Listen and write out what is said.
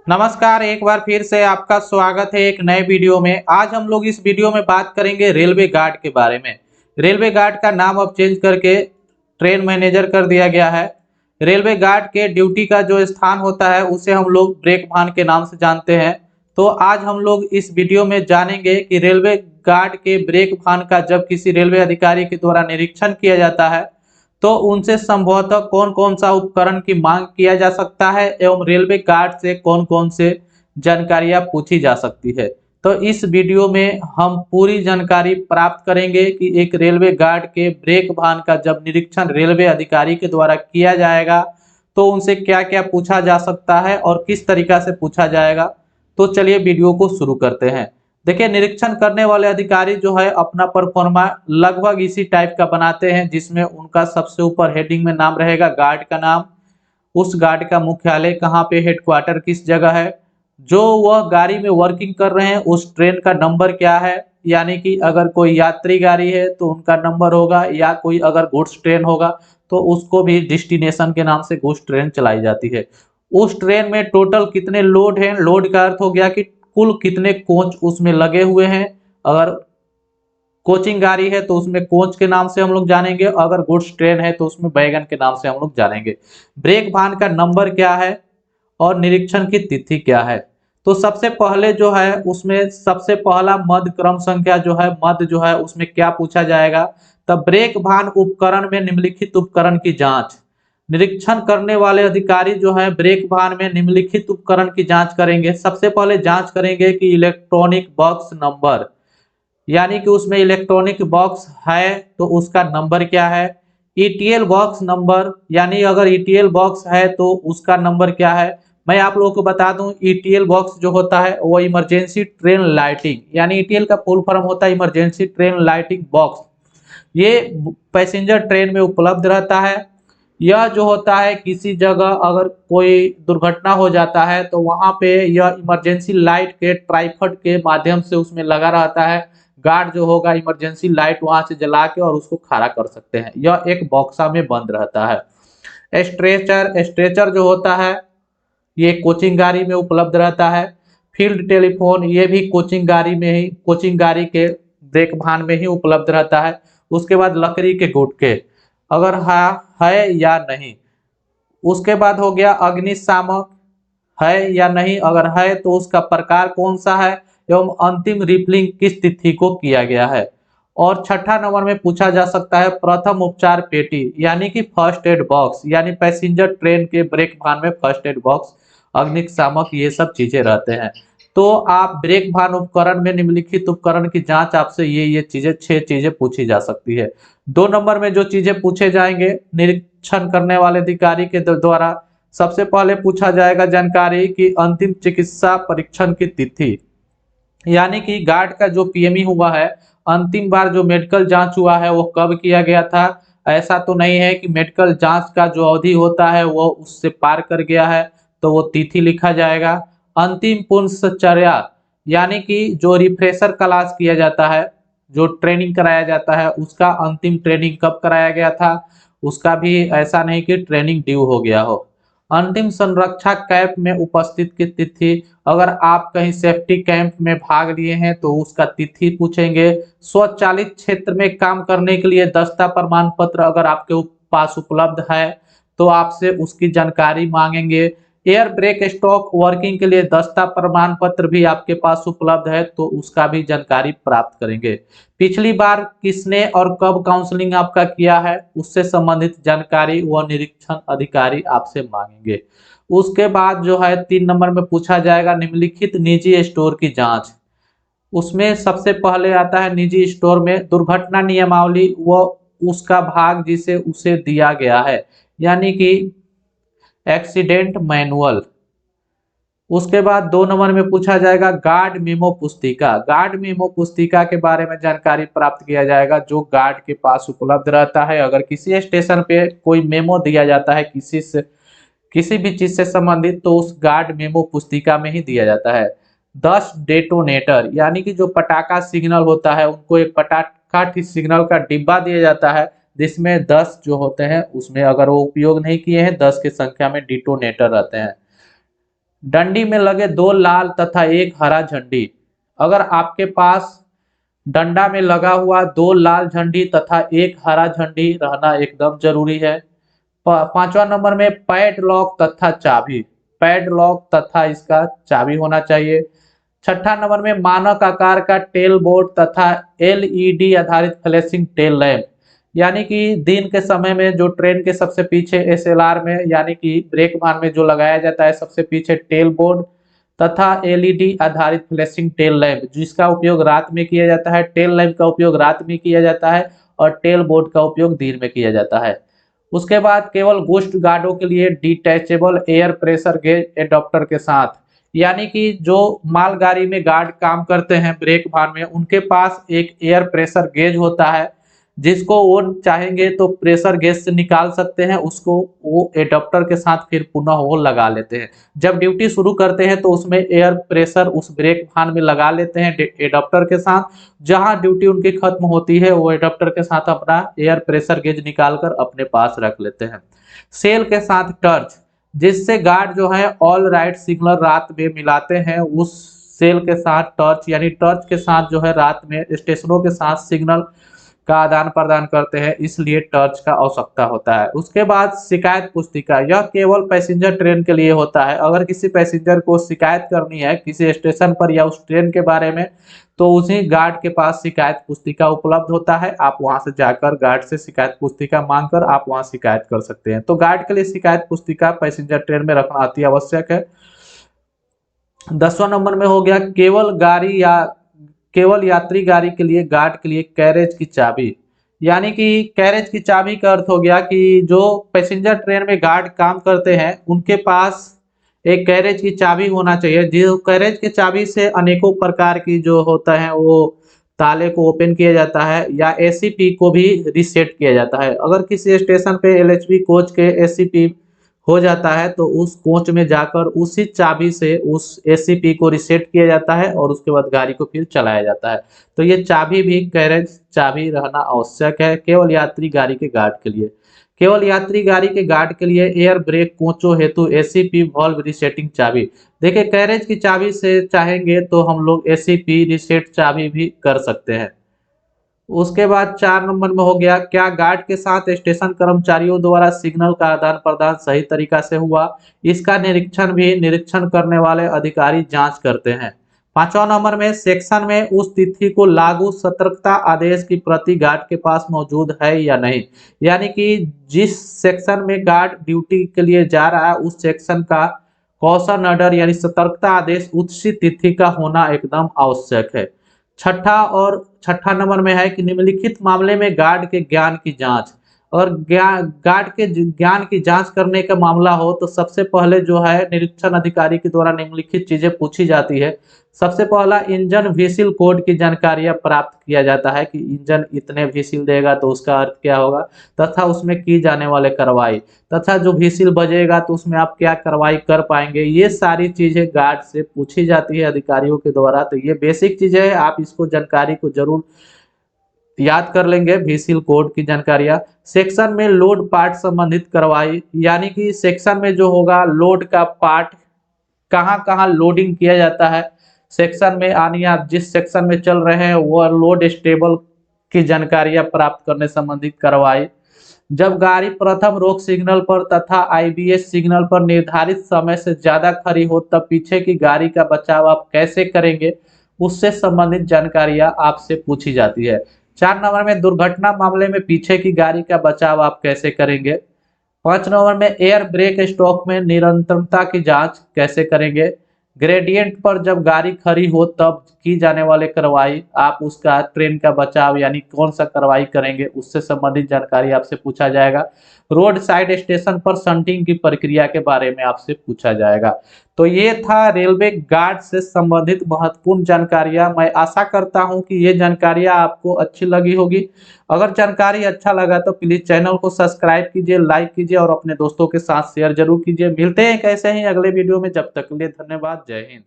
नमस्कार, एक बार फिर से आपका स्वागत है एक नए वीडियो में। आज हम लोग इस वीडियो में बात करेंगे रेलवे गार्ड के बारे में। रेलवे गार्ड का नाम अब चेंज करके ट्रेन मैनेजर कर दिया गया है। रेलवे गार्ड के ड्यूटी का जो स्थान होता है उसे हम लोग ब्रेक भान के नाम से जानते हैं। तो आज हम लोग इस वीडियो में जानेंगे कि रेलवे गार्ड के ब्रेक भान का जब किसी रेलवे अधिकारी के द्वारा निरीक्षण किया जाता है तो उनसे संभवतः कौन कौन सा उपकरण की मांग किया जा सकता है एवं रेलवे गार्ड से कौन कौन से जानकारियां पूछी जा सकती है। तो इस वीडियो में हम पूरी जानकारी प्राप्त करेंगे कि एक रेलवे गार्ड के ब्रेक भान का जब निरीक्षण रेलवे अधिकारी के द्वारा किया जाएगा तो उनसे क्या क्या पूछा जा सकता है और किस तरीका से पूछा जाएगा। तो चलिए वीडियो को शुरू करते हैं। देखिए, निरीक्षण करने वाले अधिकारी जो है अपना परफॉर्मा लगभग इसी टाइप का बनाते हैं जिसमें उनका सबसे ऊपर हेडिंग में नाम रहेगा गार्ड का नाम, उस गार्ड का मुख्यालय कहाँ पे, हेडक्वार्टर किस जगह है, जो वह गाड़ी में वर्किंग कर रहे हैं उस ट्रेन का नंबर क्या है, यानी कि अगर कोई यात्री गाड़ी है तो उनका नंबर होगा, या कोई अगर गुड्स ट्रेन होगा तो उसको भी डेस्टिनेशन के नाम से गुड्स ट्रेन चलाई जाती है। उस ट्रेन में टोटल कितने लोड हैं, लोड का अर्थ हो गया कि कुल कितने कोच उसमें लगे हुए हैं। अगर कोचिंग गाड़ी है तो उसमें कोच के नाम से हम लोग जानेंगे, अगर गुड्स ट्रेन है तो उसमें वैगन के नाम से हम लोग जानेंगे। ब्रेक भान का नंबर क्या है और निरीक्षण की तिथि क्या है। तो सबसे पहले जो है उसमें सबसे पहला मध्य क्रम संख्या जो है, मध्य जो है उसमें क्या पूछा जाएगा। तब ब्रेक भान उपकरण में निम्नलिखित उपकरण की जांच। निरीक्षण करने वाले अधिकारी जो है ब्रेक भान में निम्नलिखित उपकरण की जांच करेंगे। सबसे पहले जांच करेंगे कि इलेक्ट्रॉनिक बॉक्स नंबर, यानी कि उसमें इलेक्ट्रॉनिक बॉक्स है तो उसका नंबर क्या है। ईटीएल बॉक्स नंबर, यानी अगर ईटीएल बॉक्स है तो उसका नंबर क्या है। मैं आप लोगों को बता दूं, ईटीएल बॉक्स जो होता है वो इमरजेंसी ट्रेन लाइटिंग, यानी ईटीएल का फुल फॉर्म होता है इमरजेंसी ट्रेन लाइटिंग बॉक्स। ये पैसेंजर ट्रेन में उपलब्ध रहता है। यह जो होता है किसी जगह अगर कोई दुर्घटना हो जाता है तो वहां पे यह इमरजेंसी लाइट के ट्राइफड के माध्यम से उसमें लगा रहता है। गार्ड जो होगा इमरजेंसी लाइट वहां से जला के और उसको खड़ा कर सकते हैं। यह एक बॉक्सा में बंद रहता है। स्ट्रेचर, स्ट्रेचर जो होता है ये कोचिंग गाड़ी में उपलब्ध रहता है। फील्ड टेलीफोन, ये भी कोचिंग गाड़ी में ही, कोचिंग गाड़ी के ब्रेक भान में ही उपलब्ध रहता है। उसके बाद लकड़ी के गुटके, अगर है या नहीं। उसके बाद हो गया अग्निशामक, है या नहीं, अगर है तो उसका प्रकार कौन सा है एवं अंतिम रिफिलिंग किस तिथि को किया गया है। और छठा नंबर में पूछा जा सकता है प्रथम उपचार पेटी, यानी कि फर्स्ट एड बॉक्स, यानी पैसेंजर ट्रेन के ब्रेक भान में फर्स्ट एड बॉक्स, अग्निशामक, ये सब चीजें रहते हैं। तो आप ब्रेक भान उपकरण में निम्नलिखित उपकरण की जांच आपसे ये चीजें, 6 चीजें पूछी जा सकती है। 2 नंबर में जो चीजें पूछे जाएंगे निरीक्षण करने वाले अधिकारी के द्वारा, सबसे पहले पूछा जाएगा जानकारी कि अंतिम चिकित्सा परीक्षण की तिथि, यानी कि गार्ड का जो पीएमई हुआ है, अंतिम बार जो मेडिकल जांच हुआ है वो कब किया गया था। ऐसा तो नहीं है कि मेडिकल जांच का जो अवधि होता है वो उससे पार कर गया है, तो वो तिथि लिखा जाएगा। अंतिम पुनश्चर्या, यानी कि जो रिफ्रेशर क्लास किया जाता है, जो ट्रेनिंग कराया जाता है, उसका अंतिम ट्रेनिंग कब कराया गया था, उसका भी ऐसा नहीं कि ट्रेनिंग ड्यू हो गया हो। अंतिम संरक्षा कैंप में उपस्थित की तिथि, अगर आप कहीं सेफ्टी कैंप में भाग लिए हैं तो उसका तिथि पूछेंगे। स्वचालित क्षेत्र में काम करने के लिए दस्ता प्रमाण पत्र अगर आपके पास उपलब्ध है तो आपसे उसकी जानकारी मांगेंगे। एयर ब्रेक स्टॉक वर्किंग के लिए दस्ता प्रमाण पत्र भी आपके पास उपलब्ध है तो उसका भी जानकारी प्राप्त करेंगे। पिछली बार किसने और कब काउंसलिंग आपका किया है उससे संबंधित जानकारी वह निरीक्षण अधिकारी आपसे मांगेंगे। उसके बाद जो है 3 नंबर में पूछा जाएगा निम्नलिखित निजी स्टोर की जांच। उसमें सबसे पहले आता है निजी स्टोर में दुर्घटना नियमावली, व उसका भाग जिसे उसे दिया गया है, यानी कि एक्सीडेंट मैनुअल। उसके बाद 2 नंबर में पूछा जाएगा गार्ड मेमो पुस्तिका। गार्ड मेमो पुस्तिका के बारे में जानकारी प्राप्त किया जाएगा जो गार्ड के पास उपलब्ध रहता है। अगर किसी स्टेशन पे कोई मेमो दिया जाता है किसी से, किसी भी चीज से संबंधित, तो उस गार्ड मेमो पुस्तिका में ही दिया जाता है। 10 डेटोनेटर, यानी कि जो पटाखा सिग्नल होता है उनको एक पटाखा सिग्नल का डिब्बा दिया जाता है जिसमें 10 जो होते हैं, उसमें अगर वो उपयोग नहीं किए हैं 10 की संख्या में डिटोनेटर रहते हैं। डंडी में लगे 2 लाल तथा 1 हरा झंडी। अगर आपके पास डंडा में लगा हुआ 2 लाल झंडी तथा 1 हरा झंडी रहना एकदम जरूरी है। 5वां नंबर में पैड लॉक तथा चाबी, पैड लॉक तथा इसका चाबी होना चाहिए। 6ठा नंबर में मानक आकार का टेल बोर्ड तथा एलईडी आधारित फ्लैशिंग टेल लैंप, यानी कि दिन के समय में जो ट्रेन के सबसे पीछे एसएलआर में यानी कि ब्रेक भान में जो लगाया जाता है सबसे पीछे टेल बोर्ड तथा एलईडी आधारित फ्लैशिंग टेल लैंप, जिसका उपयोग रात में किया जाता है। टेल लैंप का उपयोग रात में किया जाता है और टेल बोर्ड का उपयोग दिन में किया जाता है। उसके बाद केवल गोश्त गार्डों के लिए detachable air pressure gauge adapter के साथ, यानी कि जो मालगाड़ी में गार्ड काम करते हैं ब्रेक भान में, उनके पास एक एयर प्रेशर गेज होता है जिसको वो चाहेंगे तो प्रेशर गेज से निकाल सकते हैं, उसको वो एडाप्टर के साथ फिर पुनः वो लगा लेते हैं। जब ड्यूटी शुरू करते हैं तो उसमें एयर प्रेशर उस ब्रेक भान में लगा लेते हैं एडाप्टर के साथ। जहां ड्यूटी उनकी खत्म होती है वो एडाप्टर के साथ अपना एयर प्रेशर गेज निकालकर अपने पास रख लेते हैं। सेल के साथ टर्च, जिससे गार्ड जो है ऑल राइट सिग्नल रात में मिलाते हैं, उस सेल के साथ टर्च यानी टर्च के साथ जो है रात में स्टेशनों के साथ सिग्नल का आदान प्रदान करते हैं, इसलिए टर्च का आवश्यकता होता है। उसके बाद शिकायत पुस्तिका, यह केवल पैसेंजर ट्रेन के लिए होता है। अगर किसी पैसेंजर को शिकायत करनी है किसी स्टेशन पर या उस ट्रेन के बारे में, तो उसी गार्ड के पास शिकायत पुस्तिका उपलब्ध होता है। आप वहां से जाकर गार्ड से शिकायत पुस्तिका मांगकर आप वहां शिकायत कर सकते हैं। तो गार्ड के लिए शिकायत पुस्तिका पैसेंजर ट्रेन में रखना अति आवश्यक है। 10वां नंबर में हो गया केवल यात्री गाड़ी के लिए गार्ड के लिए कैरेज की चाबी, यानी कि कैरेज की चाबी का अर्थ हो गया कि जो पैसेंजर ट्रेन में गार्ड काम करते हैं उनके पास एक कैरेज की चाबी होना चाहिए। जो कैरेज की चाबी से अनेकों प्रकार की जो होता है वो ताले को ओपन किया जाता है या एसीपी को भी रीसेट किया जाता है। अगर किसी स्टेशन पे एलएचबी कोच के एसीपी हो जाता है तो उस कोच में जाकर उसी चाबी से उस एसीपी को रीसेट किया जाता है और उसके बाद गाड़ी को फिर चलाया जाता है। तो ये चाबी भी कैरेज चाबी रहना आवश्यक है केवल यात्री गाड़ी के गार्ड के लिए। केवल यात्री गाड़ी के गार्ड के लिए एयर ब्रेक कोचों हेतु एसीपी वॉल्व रीसेटिंग चाबी। देखिए कैरेज की चाबी से चाहेंगे तो हम लोग एसीपी रीसेट चाबी भी कर सकते हैं। उसके बाद 4 नंबर में हो गया, क्या गार्ड के साथ स्टेशन कर्मचारियों द्वारा सिग्नल का आदान प्रदान सही तरीका से हुआ। इसका निरीक्षण करने वाले अधिकारी जांच करते हैं। 5वां नंबर में सेक्शन में उस तिथि को लागू सतर्कता आदेश की प्रति गार्ड के पास मौजूद है या नहीं, यानी कि जिस सेक्शन में गार्ड ड्यूटी के लिए जा रहा है उस सेक्शन का कॉशन ऑर्डर यानी सतर्कता आदेश उसी तिथि का होना एकदम आवश्यक है। छठा नंबर में है कि निम्नलिखित मामले में गार्ड के ज्ञान की जांच। और गार्ड के ज्ञान की जांच करने का मामला हो तो सबसे पहले जो है निरीक्षण अधिकारी के द्वारा निम्नलिखित चीजें पूछी जाती है। सबसे पहला इंजन व्हीसिल कोड की जानकारियां प्राप्त किया जाता है कि इंजन इतने व्हीसिल देगा तो उसका अर्थ क्या होगा, तथा उसमें की जाने वाले कार्रवाई, तथा जो व्हीसिल बजेगा तो उसमें आप क्या कार्रवाई कर पाएंगे। ये सारी चीजें गार्ड से पूछी जाती है अधिकारियों के द्वारा। तो ये बेसिक चीजें है, आप इसको जानकारी को जरूर याद कर लेंगे। व्हीसिल कोड की जानकारियां। सेक्शन में लोड पार्ट संबंधित कार्रवाई, यानी कि सेक्शन में जो होगा लोड का पार्ट कहां कहां लोडिंग किया जाता है सेक्शन में, यानी आप जिस सेक्शन में चल रहे हैं वो लोड स्टेबल की जानकारियां प्राप्त करने संबंधित कार्रवाई। जब गाड़ी प्रथम रोक सिग्नल पर तथा आईबीएस सिग्नल पर निर्धारित समय से ज्यादा खड़ी हो तब पीछे की गाड़ी का बचाव आप कैसे करेंगे, उससे संबंधित जानकारियां आपसे पूछी जाती है। 4 नंबर में दुर्घटना मामले में पीछे की गाड़ी का बचाव आप कैसे करेंगे। 5 नंबर में एयर ब्रेक स्टॉक में निरंतरता की जांच कैसे करेंगे। ग्रेडियंट पर जब गाड़ी खड़ी हो तब की जाने वाले कार्रवाई, आप उसका ट्रेन का बचाव यानी कौन सा कार्रवाई करेंगे उससे संबंधित जानकारी आपसे पूछा जाएगा। रोड साइड स्टेशन पर शंटिंग की प्रक्रिया के बारे में आपसे पूछा जाएगा। तो ये था रेलवे गार्ड से संबंधित महत्वपूर्ण जानकारियां। मैं आशा करता हूं कि ये जानकारियां आपको अच्छी लगी होगी। अगर जानकारी अच्छा लगा तो प्लीज चैनल को सब्सक्राइब कीजिए, लाइक कीजिए और अपने दोस्तों के साथ शेयर जरूर कीजिए। मिलते हैं कैसे ही अगले वीडियो में, जब तक के लिए धन्यवाद। जय हिंद।